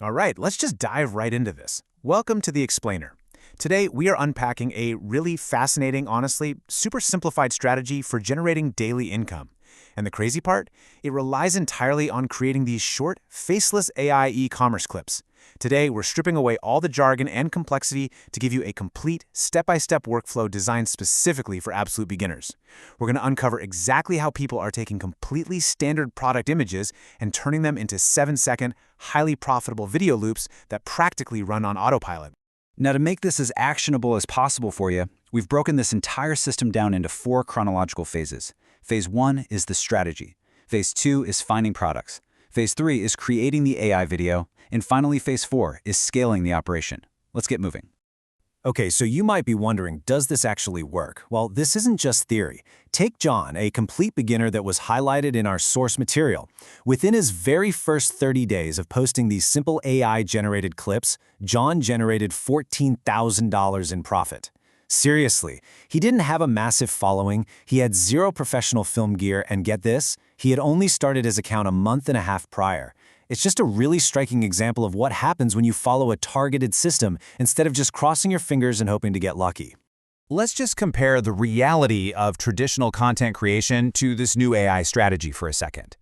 All right, let's just dive right into this. Welcome to The Explainer. Today, we are unpacking a really fascinating, honestly, super simplified strategy for generating daily income. And the crazy part? It relies entirely on creating these short, faceless AI e-commerce clips. Today, we're stripping away all the jargon and complexity to give you a complete, step-by-step workflow designed specifically for absolute beginners. We're going to uncover exactly how people are taking completely standard product images and turning them into 7-second, highly profitable video loops that practically run on autopilot. Now, to make this as actionable as possible for you, we've broken this entire system down into 4 chronological phases. Phase 1 is the strategy. Phase 2 is finding products. Phase 3 is creating the AI video. And finally, Phase 4 is scaling the operation. Let's get moving. Okay, so you might be wondering, does this actually work? Well, this isn't just theory. Take John, a complete beginner that was highlighted in our source material. Within his very first 30 days of posting these simple AI-generated clips, John generated $14,000 in profit. Seriously, he didn't have a massive following, he had zero professional film gear, and get this, he had only started his account a month and a half prior. It's just a really striking example of what happens when you follow a targeted system instead of just crossing your fingers and hoping to get lucky. Let's just compare the reality of traditional content creation to this new AI strategy for a second.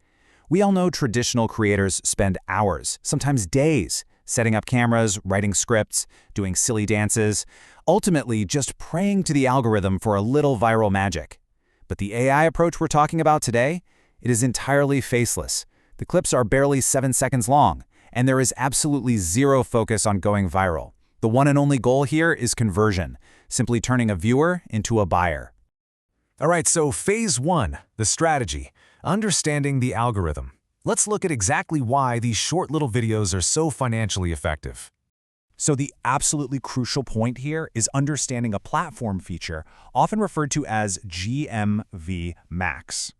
We all know traditional creators spend hours, sometimes days, setting up cameras, writing scripts, doing silly dances, ultimately just praying to the algorithm for a little viral magic. But the AI approach we're talking about today, it is entirely faceless. The clips are barely 7 seconds long, and there is absolutely zero focus on going viral. The one and only goal here is conversion, simply turning a viewer into a buyer. All right, so phase 1, the strategy, understanding the algorithm. Let's look at exactly why these short little videos are so financially effective. So the absolutely crucial point here is understanding a platform feature, often referred to as GMV Max.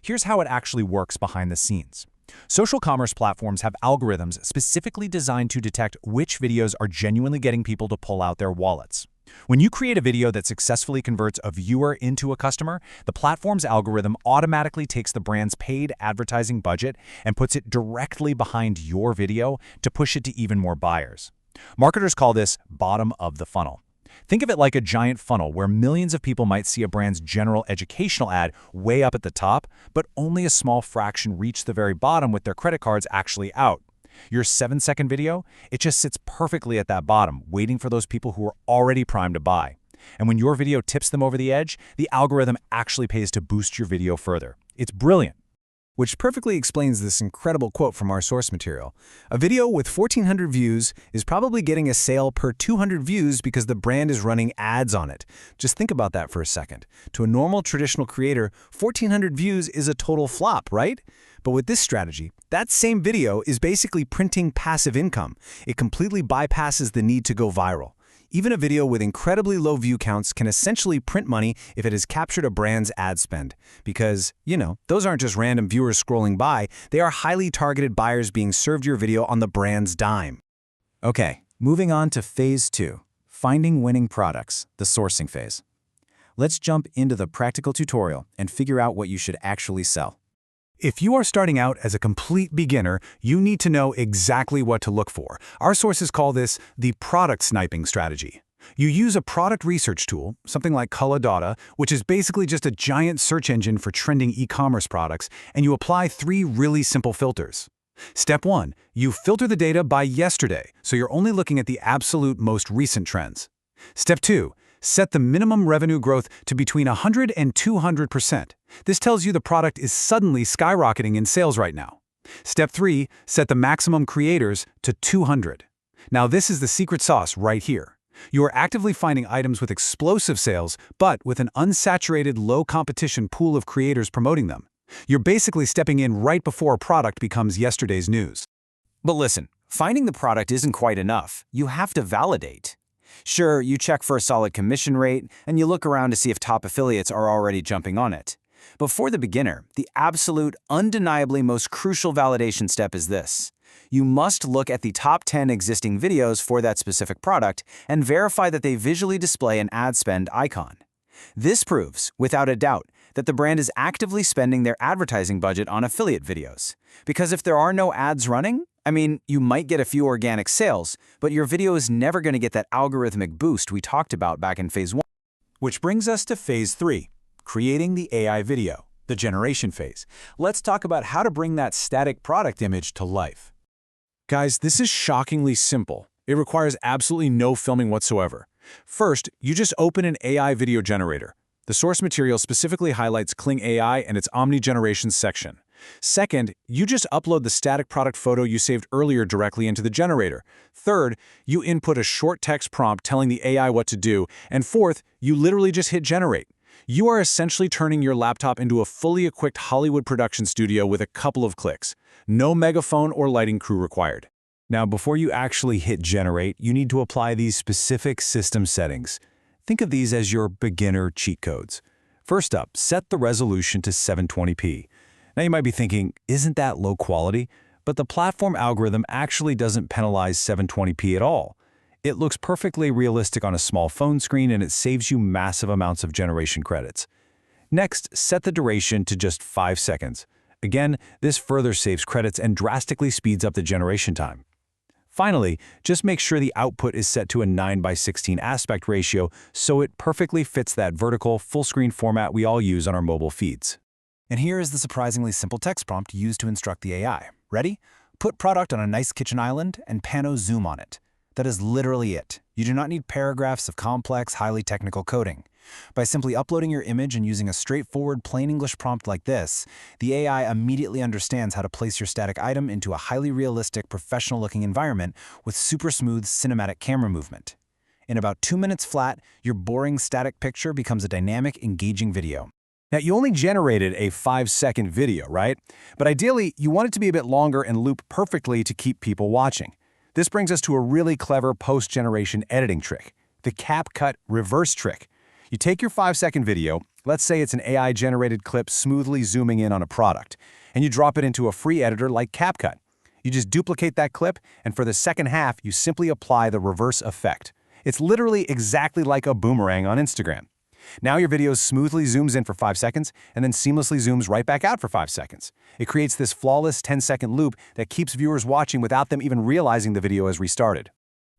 Here's how it actually works behind the scenes. Social commerce platforms have algorithms specifically designed to detect which videos are genuinely getting people to pull out their wallets. When you create a video that successfully converts a viewer into a customer, the platform's algorithm automatically takes the brand's paid advertising budget and puts it directly behind your video to push it to even more buyers. Marketers call this bottom of the funnel. Think of it like a giant funnel where millions of people might see a brand's general educational ad way up at the top, but only a small fraction reach the very bottom with their credit cards actually out. Your 7-second video, it just sits perfectly at that bottom, waiting for those people who are already primed to buy. And when your video tips them over the edge, the algorithm actually pays to boost your video further. It's brilliant. Which perfectly explains this incredible quote from our source material. A video with 1,400 views is probably getting a sale per 200 views because the brand is running ads on it. Just think about that for a second. To a normal traditional creator, 1,400 views is a total flop, right? But with this strategy, that same video is basically printing passive income. It completely bypasses the need to go viral. Even a video with incredibly low view counts can essentially print money if it has captured a brand's ad spend. Because, those aren't just random viewers scrolling by, they are highly targeted buyers being served your video on the brand's dime. Okay, moving on to phase 2, finding winning products, the sourcing phase. Let's jump into the practical tutorial and figure out what you should actually sell. If you are starting out as a complete beginner, you need to know exactly what to look for. Our sources call this the product sniping strategy. You use a product research tool, something like Culadata, which is basically just a giant search engine for trending e-commerce products, and you apply 3 really simple filters. Step 1, you filter the data by yesterday, so you're only looking at the absolute most recent trends. Step 2, set the minimum revenue growth to between 100 and 200%. This tells you the product is suddenly skyrocketing in sales right now. Step 3, set the maximum creators to 200. Now this is the secret sauce right here. You are actively finding items with explosive sales, but with an unsaturated, low-competition pool of creators promoting them. You're basically stepping in right before a product becomes yesterday's news. But listen, finding the product isn't quite enough. You have to validate. Sure, you check for a solid commission rate, and you look around to see if top affiliates are already jumping on it. But for the beginner, the absolute, undeniably most crucial validation step is this. You must look at the top 10 existing videos for that specific product and verify that they visually display an ad spend icon. This proves, without a doubt, that the brand is actively spending their advertising budget on affiliate videos. Because if there are no ads running, you might get a few organic sales, but your video is never going to get that algorithmic boost we talked about back in phase 1. Which brings us to phase 3, creating the AI video, the generation phase. Let's talk about how to bring that static product image to life. Guys, this is shockingly simple. It requires absolutely no filming whatsoever. First, you just open an AI video generator. The source material specifically highlights Kling AI and its Omni Generation section. Second, you just upload the static product photo you saved earlier directly into the generator. Third, you input a short text prompt telling the AI what to do. And fourth, you literally just hit generate. You are essentially turning your laptop into a fully equipped Hollywood production studio with a couple of clicks. No megaphone or lighting crew required. Now, before you actually hit generate, you need to apply these specific system settings. Think of these as your beginner cheat codes. First up, set the resolution to 720p. Now you might be thinking, isn't that low quality? But the platform algorithm actually doesn't penalize 720p at all. It looks perfectly realistic on a small phone screen and it saves you massive amounts of generation credits. Next, set the duration to just 5 seconds. Again, this further saves credits and drastically speeds up the generation time. Finally, just make sure the output is set to a 9:16 aspect ratio so it perfectly fits that vertical, full-screen format we all use on our mobile feeds. And here is the surprisingly simple text prompt used to instruct the AI. Ready? Put product on a nice kitchen island and pano zoom on it. That is literally it. You do not need paragraphs of complex, highly technical coding. By simply uploading your image and using a straightforward, plain English prompt like this, the AI immediately understands how to place your static item into a highly realistic, professional-looking environment with super smooth cinematic camera movement. In about 2 minutes flat, your boring static picture becomes a dynamic, engaging video. Now, you only generated a 5-second video, right? But ideally, you want it to be a bit longer and loop perfectly to keep people watching. This brings us to a really clever post-generation editing trick, the CapCut reverse trick. You take your 5-second video, let's say it's an AI-generated clip smoothly zooming in on a product, and you drop it into a free editor like CapCut. You just duplicate that clip, and for the second half, you simply apply the reverse effect. It's literally exactly like a boomerang on Instagram. Now your video smoothly zooms in for 5 seconds and then seamlessly zooms right back out for 5 seconds. It creates this flawless 10-second loop that keeps viewers watching without them even realizing the video has restarted.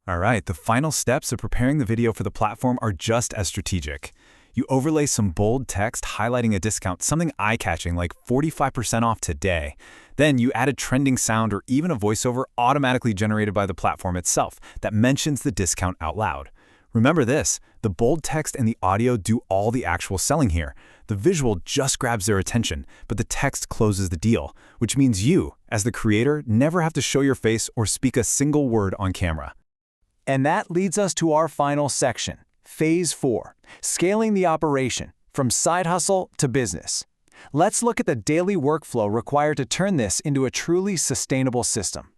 All right, the final steps of preparing the video for the platform are just as strategic. You overlay some bold text highlighting a discount, something eye-catching like 45% off today. Then you add a trending sound or even a voiceover automatically generated by the platform itself that mentions the discount out loud. Remember this, the bold text and the audio do all the actual selling here. The visual just grabs their attention, but the text closes the deal, which means you, as the creator, never have to show your face or speak a single word on camera. And that leads us to our final section, Phase 4, scaling the operation from side hustle to business. Let's look at the daily workflow required to turn this into a truly sustainable system.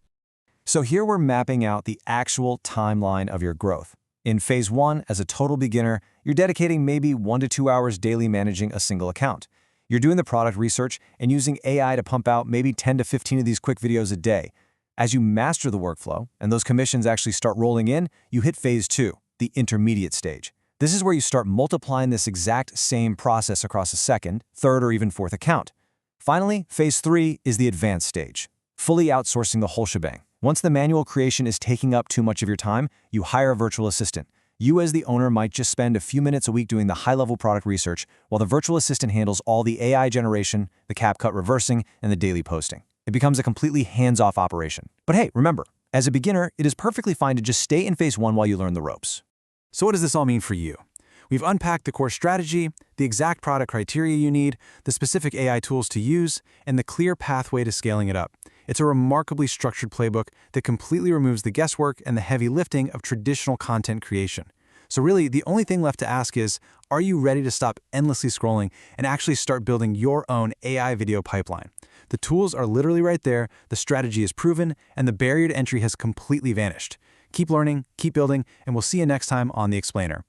So here we're mapping out the actual timeline of your growth. In Phase 1, as a total beginner, you're dedicating maybe 1 to 2 hours daily managing a single account. You're doing the product research and using AI to pump out maybe 10 to 15 of these quick videos a day. As you master the workflow and those commissions actually start rolling in, you hit Phase 2, the intermediate stage. This is where you start multiplying this exact same process across a second, third, or even fourth account. Finally, Phase 3 is the advanced stage, fully outsourcing the whole shebang. Once the manual creation is taking up too much of your time, you hire a virtual assistant. You as the owner might just spend a few minutes a week doing the high-level product research, while the virtual assistant handles all the AI generation, the CapCut reversing, and the daily posting. It becomes a completely hands-off operation. But hey, remember, as a beginner, it is perfectly fine to just stay in Phase 1 while you learn the ropes. So what does this all mean for you? We've unpacked the core strategy, the exact product criteria you need, the specific AI tools to use, and the clear pathway to scaling it up. It's a remarkably structured playbook that completely removes the guesswork and the heavy lifting of traditional content creation. So really, the only thing left to ask is, are you ready to stop endlessly scrolling and actually start building your own AI video pipeline? The tools are literally right there, the strategy is proven, and the barrier to entry has completely vanished. Keep learning, keep building, and we'll see you next time on The Explainer.